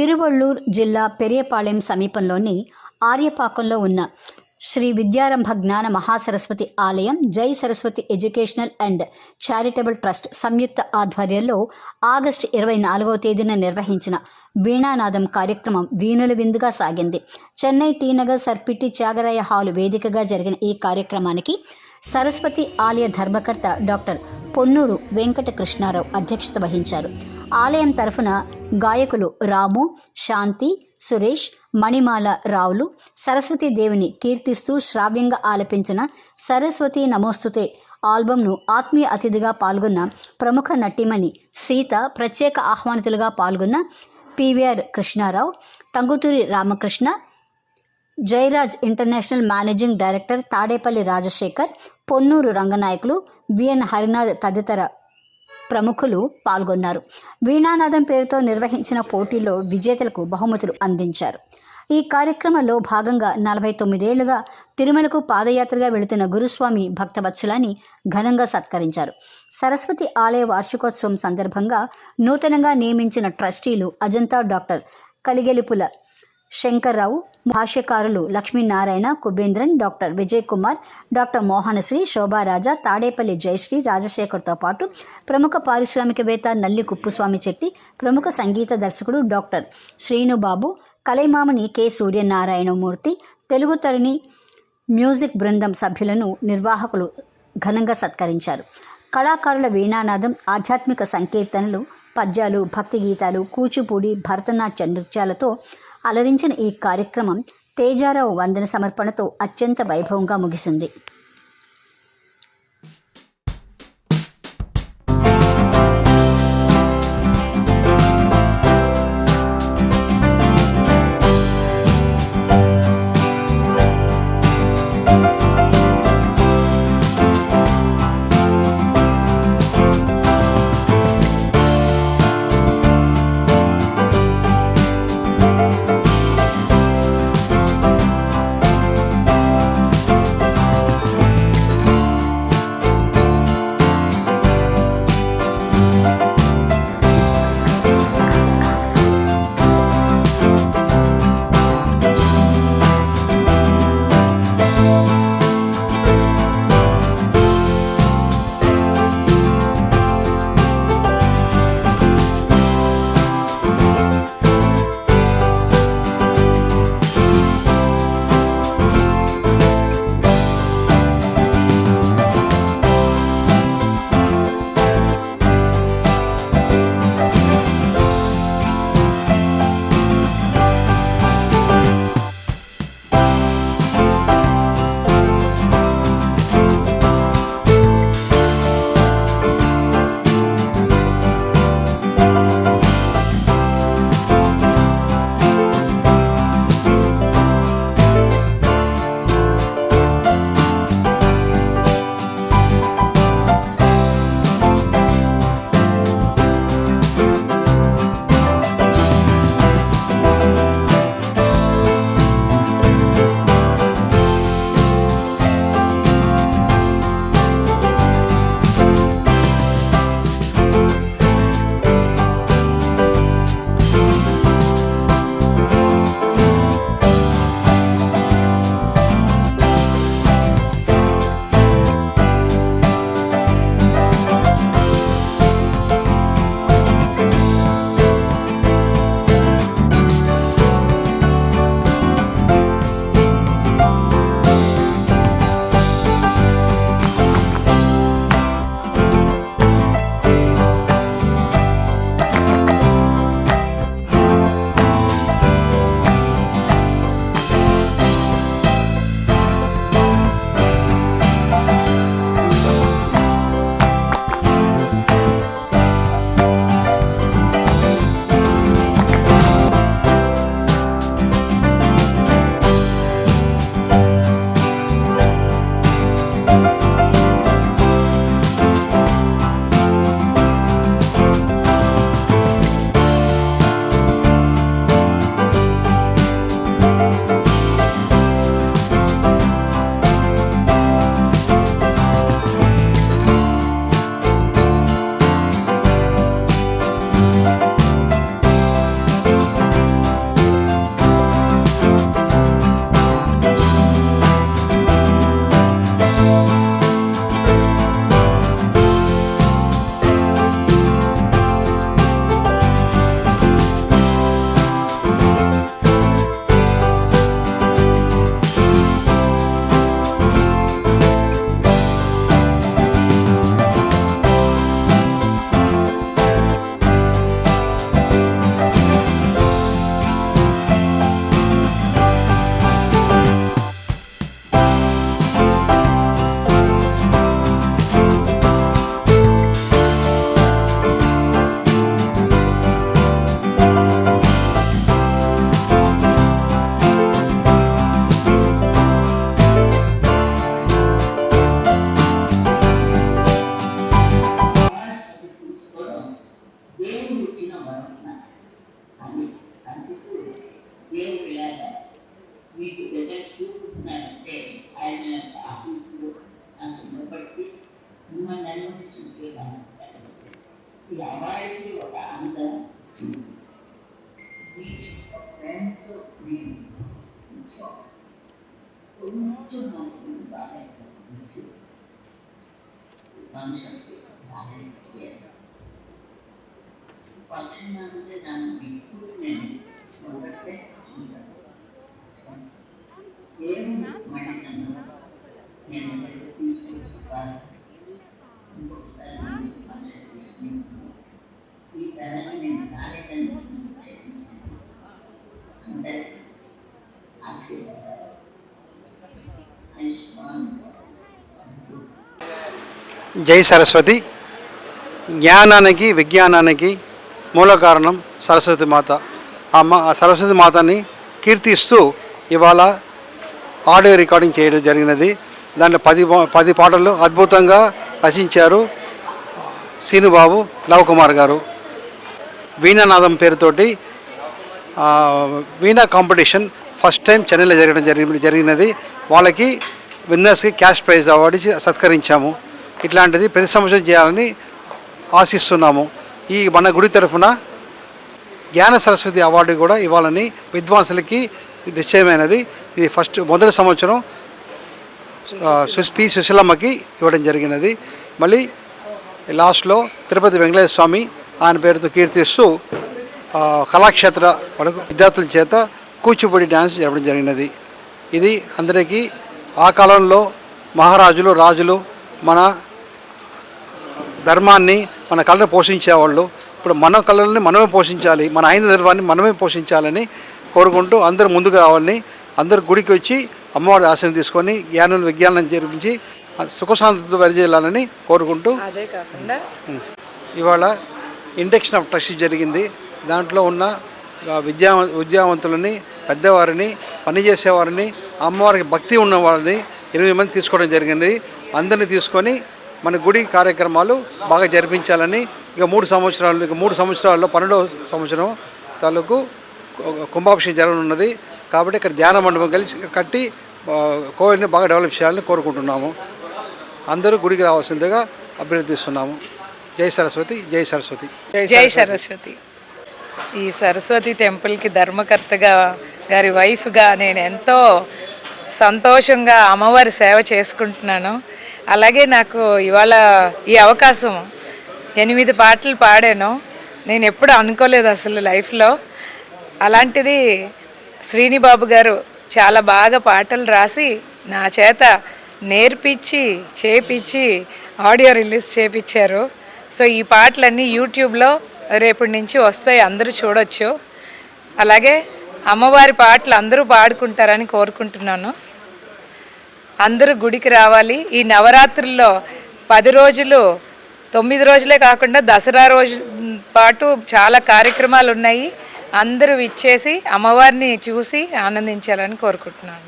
తిరువళ్ళూరు జిల్లా పెరియపాళెం సమీపంలోని ఆర్యపాకంలో ఉన్న శ్రీ విద్యారంభ జ్ఞాన మహాసరస్వతి ఆలయం, Jai Saraswati educational and charitable trust సంయుక్త ఆధ్వర్యంలో ఆగస్టు 24వ తేదీన నిర్వహించిన వీణానాదం కార్యక్రమం వీణుల విందుగా సాగింది. చెన్నై టీ నగర్ సర్పిటి త్యాగరాయ హాలు వేదికగా జరిగిన ఈ కార్యక్రమానికి సరస్వతి ఆలయ ధర్మకర్త డాక్టర్ పొన్నూరు వెంకట కృష్ణారావు అధ్యక్షత వహించారు. ఆలయం తరఫున గాయకులు రాము, శాంతి, సురేష్, మణిమాల రావులు సరస్వతీదేవిని కీర్తిస్తూ శ్రావ్యంగా ఆలపించిన సరస్వతి నమోస్తుతే ఆల్బంను ఆత్మీయ అతిథిగా పాల్గొన్న ప్రముఖ నటీమణి సీత, ప్రత్యేక ఆహ్వానితులుగా పాల్గొన్న PVR Krishnarao, Tanguturi Ramakrishna, Jayaraj international managing director Tadepalli Rajasekhar, Ponnuru Ranganayakulu, VN Harinath తదితర ప్రముఖులు పాల్గొన్నారు. వీణానాదం పేరుతో నిర్వహించిన పోటీల్లో విజేతలకు బహుమతులు అందించారు. ఈ కార్యక్రమంలో భాగంగా 49 ఏళ్లుగా తిరుమలకు పాదయాత్రగా వెళుతున్న గురుస్వామి భక్తవత్సలాన్ని ఘనంగా సత్కరించారు. సరస్వతి ఆలయ వార్షికోత్సవం సందర్భంగా నూతనంగా నియమించిన ట్రస్టీలు అజంతా డాక్టర్ కలిగెలుపుల శంకర్రావు, భాష్యకారులు లక్ష్మీనారాయణ, కుబేంద్రన్, డాక్టర్ విజయ్ కుమార్, డాక్టర్ మోహనశ్రీ, శోభారాజా, తాడేపల్లి జయశ్రీ, రాజశేఖర్తో పాటు ప్రముఖ పారిశ్రామికవేత్త నల్లి కుప్పుస్వామి చెట్టి, ప్రముఖ సంగీత దర్శకుడు డాక్టర్ శ్రీనుబాబు, కలైమామణి కె సూర్యనారాయణమూర్తి, తెలుగు తరుణి మ్యూజిక్ బృందం సభ్యులను నిర్వాహకులు ఘనంగా సత్కరించారు. కళాకారుల వీణానాదం, ఆధ్యాత్మిక సంకీర్తనలు, పద్యాలు, భక్తి గీతాలు, కూచిపూడి, భరతనాట్య నృత్యాలతో అలరించిన ఈ కార్యక్రమం తేజారావు వందన సమర్పణతో అత్యంత వైభవంగా ముగిసింది. అది అందుకు దేవుడు ఇలాగా మీకు దగ్గర చూపుతున్నారంటే ఆయన ఆశీస్సులు నాకు బట్టి మిమ్మల్ని నన్ను చూసేవాళ్ళు. ఇది అవార్డుకి ఒక అందం వచ్చింది. ఫ్రెండ్తో నేను కొంచెం నాకు బాగా ఫంక్షన్కి బాగా ఫంక్షన్ అంటే దాన్ని ఇప్పుడు నేను మొదటే చూడాలి. దేవుడు మళ్ళీ నన్ను నేను తీసుకొచ్చుకోవాలి. ఇంకొకసారి ఫంక్షన్ తీసుకుంటున్నాను. ఈ తరంగా నేను కార్యక్రమం అందరికీ ఆశీర్వాదాలు. ఆయుష్మాన్ జై సరస్వతి. జ్ఞానానికి విజ్ఞానానికి మూల కారణం సరస్వతి మాత. ఆ సరస్వతి మాతని కీర్తిస్తూ ఇవాళ ఆడియో రికార్డింగ్ చేయడం జరిగినది. దాంట్లో 10 పాటలు అద్భుతంగా రచించారు శ్రీనుబాబు, లవకుమార్ గారు. వీణానాదం పేరుతోటి వీణా కాంపిటీషన్ ఫస్ట్ టైం చెన్నైలో జరిగినది. వాళ్ళకి విన్నర్స్కి క్యాష్ ప్రైజ్ అవార్డు సత్కరించాము. ఇట్లాంటిది ప్రతి సంవత్సరం చేయాలని ఆశిస్తున్నాము. ఈ మన గుడి తరఫున జ్ఞాన సరస్వతి అవార్డు కూడా ఇవ్వాలని విద్వాంసులకి నిశ్చయమైనది. ఇది మొదటి సంవత్సరం పి సుశీలమ్మకి ఇవ్వడం జరిగినది. మళ్ళీ లాస్ట్లో తిరుపతి వెంకటేశ్వర స్వామి ఆయన పేరుతో కీర్తిస్తూ కళాక్షేత్ర విద్యార్థుల చేత కూచిపూడి డ్యాన్స్ జరపడం జరిగినది. ఇది అందరికీ ఆ కాలంలో మహారాజులు రాజులు మన ధర్మాన్ని మన కళను పోషించేవాళ్ళు. ఇప్పుడు మన కళలని మనమే పోషించాలి, మన హైందవ ధర్మాన్ని మనమే పోషించాలని కోరుకుంటూ అందరూ ముందుకు రావాలని, అందరు గుడికి వచ్చి అమ్మవారి ఆశయం తీసుకొని జ్ఞానం విజ్ఞానం జరిపించి సుఖశాంతితో వరిచేయాలని కోరుకుంటూ అదే కాకుండా ఇవాళ ఇండక్షన్ ఆఫ్ ట్రస్ట్ జరిగింది. దాంట్లో ఉన్న విద్యావంతులని, పెద్దవారిని, పనిచేసేవారిని, అమ్మవారికి భక్తి ఉన్న వారిని 8 మంది తీసుకోవడం జరిగింది. అందరినీ తీసుకొని మన గుడి కార్యక్రమాలు బాగా జరిపించాలని ఇక 3 సంవత్సరాల్లో 12వ సంవత్సరం తాలూకు కుంభాభిషేకం జరగనున్నది. కాబట్టి ఇక్కడ ధ్యాన మండపం కట్టి కోవిల్ని బాగా డెవలప్ చేయాలని కోరుకుంటున్నాము. అందరూ గుడికి రావాల్సిందిగా అభ్యర్థిస్తున్నాము. జై సరస్వతి, జై సరస్వతి, జై సరస్వతి. ఈ సరస్వతి టెంపుల్కి ధర్మకర్తగా గారి వైఫ్గా నేను ఎంతో సంతోషంగా అమ్మవారి సేవ చేసుకుంటున్నాను. అలాగే నాకు ఇవాళ ఈ అవకాశం 8 పాటలు పాడాను. నేను ఎప్పుడు అనుకోలేదు అసలు లైఫ్లో. అలాంటిది శ్రీనిబాబు గారు చాలా బాగా పాటలు రాసి నా చేత నేర్పించి చేపించి ఆడియో రిలీజ్ చేపించారు. సో ఈ పాటలన్నీ యూట్యూబ్లో రేపటి నుంచి వస్తాయి, అందరూ చూడొచ్చు. అలాగే అమ్మవారి పాటలు అందరూ పాడుకుంటారని కోరుకుంటున్నాను. అందరూ గుడికి రావాలి. ఈ నవరాత్రుల్లో 10 రోజులు 9 రోజులే కాకుండా దసరా రోజు పాటు చాలా కార్యక్రమాలు ఉన్నాయి. అందరూ ఇచ్చేసి అమ్మవారిని చూసి ఆనందించాలని కోరుకుంటున్నాను.